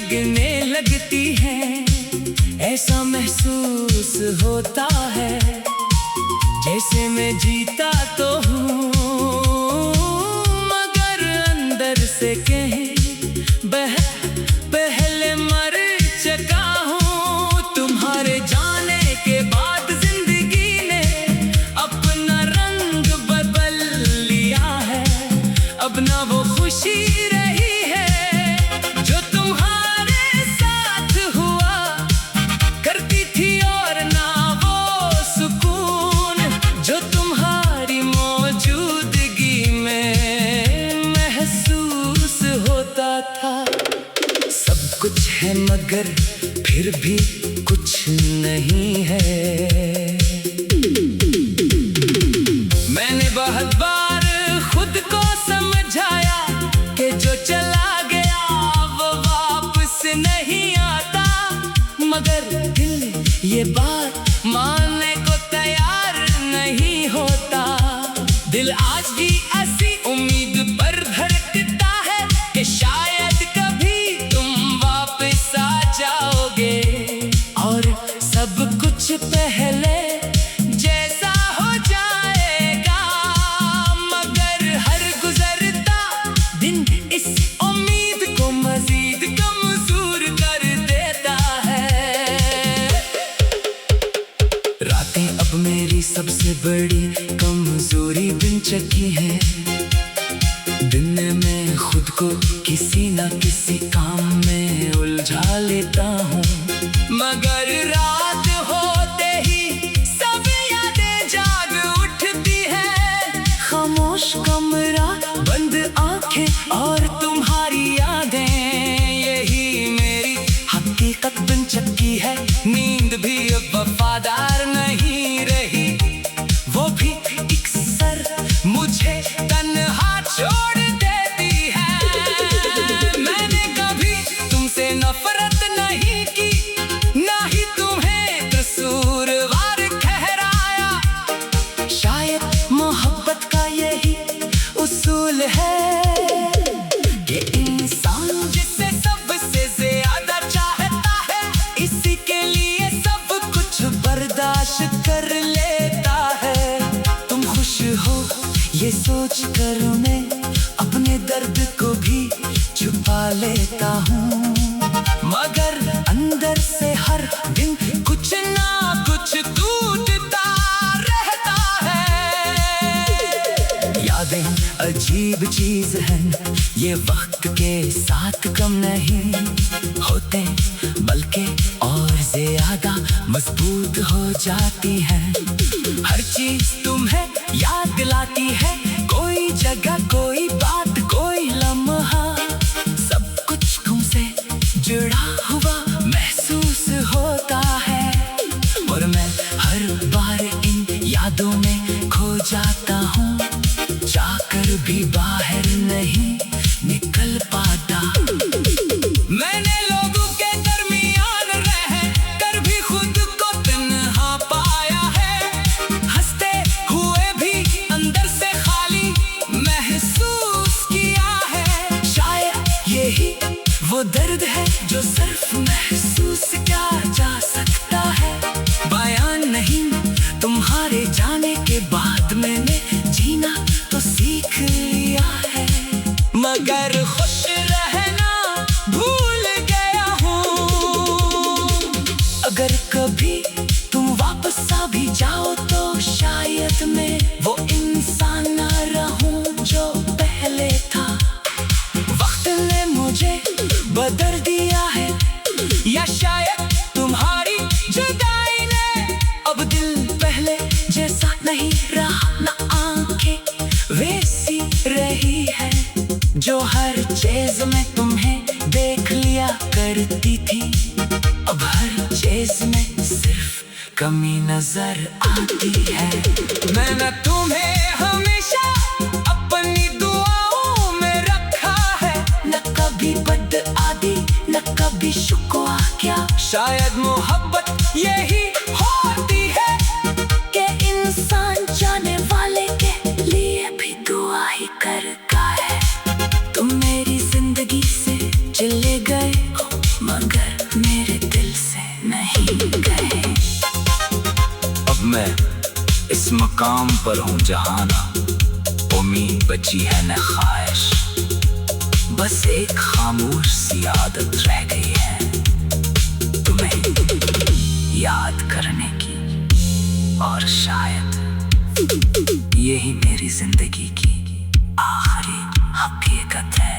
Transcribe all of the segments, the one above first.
लगने लगती हैं। ऐसा महसूस होता है जैसे मैं जीता तो हूँ, मगर अंदर से कहीं पहले मर चुका हूँ। तुम्हारे जाने के बाद जिंदगी ने अपना रंग बदल लिया है। अब ना वो खुशी रही है जो तुम्हारे साथ हुआ करती थी, और ना वो सुकून जो तुम्हारी मौजूदगी में महसूस होता था। सब कुछ है मगर फिर भी कुछ नहीं है। मैंने बहुत बार खुद को समझाया कि जो चला गया वो वापस नहीं आता, मगर दिल ये बात मानने को तैयार नहीं होता। दिल आज भी ऐसी उम्मीद पर धड़कता है कि शायद कभी तुम वापस आ जाओगे और सब कुछ पहले जैसा हो जाएगा। मगर हर गुजरता दिन इस उम्मीद को मजीद कमजोर कर देता है। रातें अब मेरी सबसे बड़ी कमजोरी बन चुकी है। दिन में खुद को किसी न किसी काम में उलझा लेता हूँ, मगर रात होते ही सब यादें जाग उठती है। खामोश कमरा, बंद आंखें और तुम्हारी यादें, यही मेरी हकीकत बन चुकी है। नींद भी अब वफादार नहीं रही, वो भी अक्सर मुझे तन्हा छोड़ देती है। मैंने कभी तुमसे नफरत नहीं की, ना ही तुम्हें कसूरवार ठहराया। शायद मोहब्बत का यही उसूल है कि इंसान जिसे सबसे ज्यादा चाहता है, इसी के लिए सब कुछ बर्दाश्त कर लेता है। तुम खुश हो ये सोच कर मैं अपने दर्द को भी छुपा लेता हूँ, मगर अंदर से हर दिन कुछ ना कुछ टूटता रहता है। यादें अजीब चीज हैं, ये वक्त के साथ कम नहीं होते बल्कि और ज्यादा मजबूत हो जाती हैं। हर चीज तुम्हें याद दिलाती है, कोई जगह, कोई बात, कोई लम्हा, सब कुछ तुमसे जुड़ा हुआ महसूस होता है। और मैं हर बार इन यादों में खो जाता हूँ, जाकर भी बाहर नहीं निकल पाता। मैंने लोगों के दरमियान रह कर भी खुद को तन्हा पाया है। हंसते हुए भी अंदर से खाली महसूस किया है। शायद यही वो दर्द है जो सिर्फ महसूस किया जा सकता है। बयान नहीं, तुम्हारे जाने के बाद मैंने जीना तो सीख लिया है, मगर खुश रहना भूल गया हूँ। अगर कभी तुम वापस आ भी जाओ तो शायद मैं वो इंसान ना रहूं जो पहले था। वक्त ने मुझे बदल दिया है, या शायद तुम्हारी जुदाई ने। अब दिल पहले जैसा नहीं रहा, ना आंखें वैसी रही है जो हर चीज में तुम्हें देख लिया करती थी। अब हर चीज में सिर्फ कमी नजर आती है। मैंने तुम्हें हमेशा अपनी दुआओं में रखा है, न कभी बदआदी न कभी शुक्वा। क्या शायद मोहब्बत यही होती है कि इंसान जाने वाले के लिए भी दुआ ही करता है। तुम मेरी जिंदगी से चले गए मगर मेरे दिल से नहीं गए। अब मैं इस मकाम पर हूँ जहाँ ना उम्मीद बची है न ख्वाहिश, बस एक खामोश सी आदत रह गई है तुम्हें याद करने की। और शायद यही मेरी जिंदगी की आखिरी हकीकत है।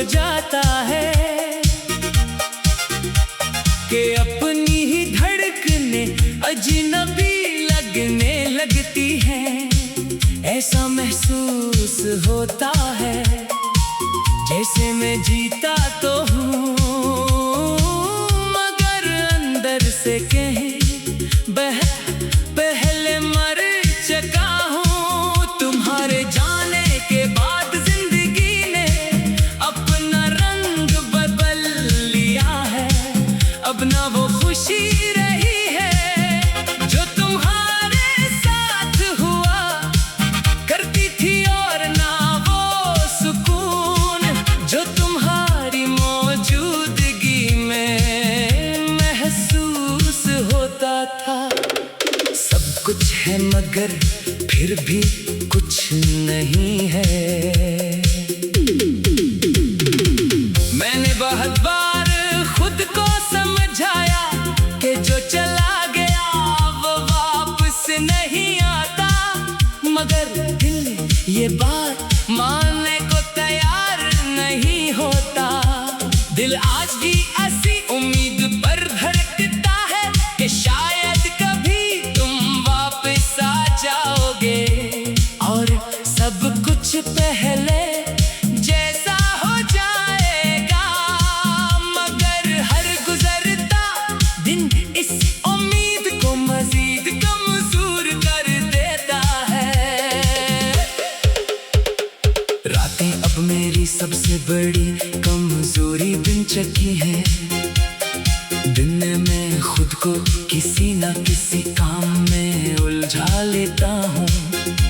जाता है कि अपनी ही धड़कने अजनबी लगने लगती हैं। ऐसा महसूस होता है जैसे मैं जीता तो हूँ, मगर अंदर से कहीं पहले मर चुका हूँ। तुम्हारे जाने के बाद अब ना वो खुशी रही है जो तुम्हारे साथ हुआ करती थी, और ना वो सुकून जो तुम्हारी मौजूदगी में महसूस होता था। सब कुछ है मगर फिर भी कुछ नहीं है। मैंने बहुत बार खुद को समझाया कि जो चला गया वो वापस नहीं आता, मगर दिल ये बात मानने को तैयार नहीं होता। दिल आज भी ऐसी उम्मीद पर धड़कता है कि शायद कभी तुम वापस आ जाओगे और सब कुछ पहले जैसा हो जाएगा। मगर हर गुजरता दिन इस उम्मीद को मजीद कमजोर कर देता है। रातें अब मेरी सबसे बड़ी कमजोरी बन चुकी है। दिन में खुद को किसी न किसी काम में उलझा लेता हूँ,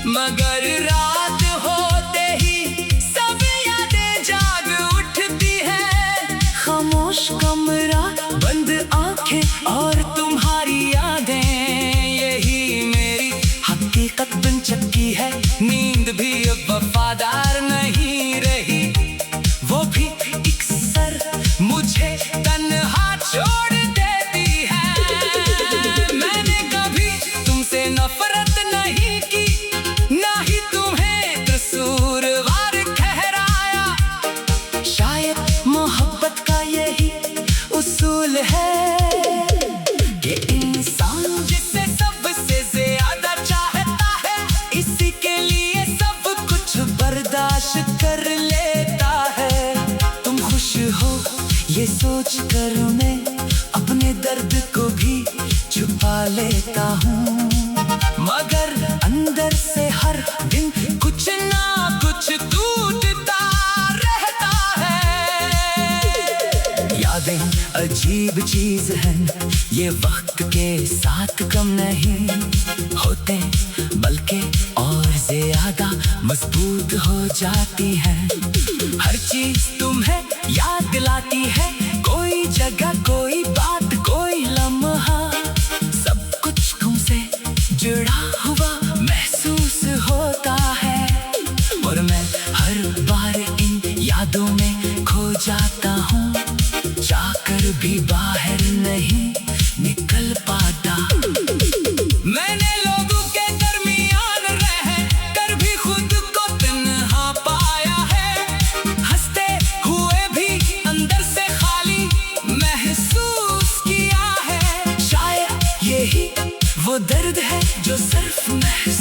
मगर रात होते ही सब यादें जाग उठती है। खामोश कमरा, बंद आंखें और तुम्हारी यादें, यही मेरी हकीकत बन चुकी है। नींद भी अब वफादार नहीं रही, वो भी अक्सर मुझे तन्हा छोड़ देती है। मैंने कभी तुमसे नफरत नहीं की, ना ही तुम्हें कसूरवार ठहराया। शायद मोहब्बत का यही उसूल है कि इंसान जिसे सबसे ज्यादा चाहता है, इसी के लिए सब कुछ बर्दाश्त कर लेता है। तुम खुश हो ये सोच कर मैं अपने दर्द को भी छुपा लेता हूँ, मगर अंदर से हर दिन कुछ ना कुछ टूटता रहता है। यादें अजीब चीज है, ये वक्त के साथ कम नहीं होते बल्कि और ज्यादा मजबूत हो जाती है। हर चीज तुम्हें याद दिलाती है, कोई जगह, कोई बात, कोई लम्हा, सब कुछ तुमसे जुड़ा हुआ महसूस होता है। और मैं हर बार इन यादों में खो जाता हूँ, जाकर भी बाहर नहीं निकल पाता। मैंने लोगों के दरमियान रह कर भी खुद को तन्हा पाया है, हंसते हुए भी अंदर से खाली महसूस किया है। शायद यही वो दर्द है जो सिर्फ महसूस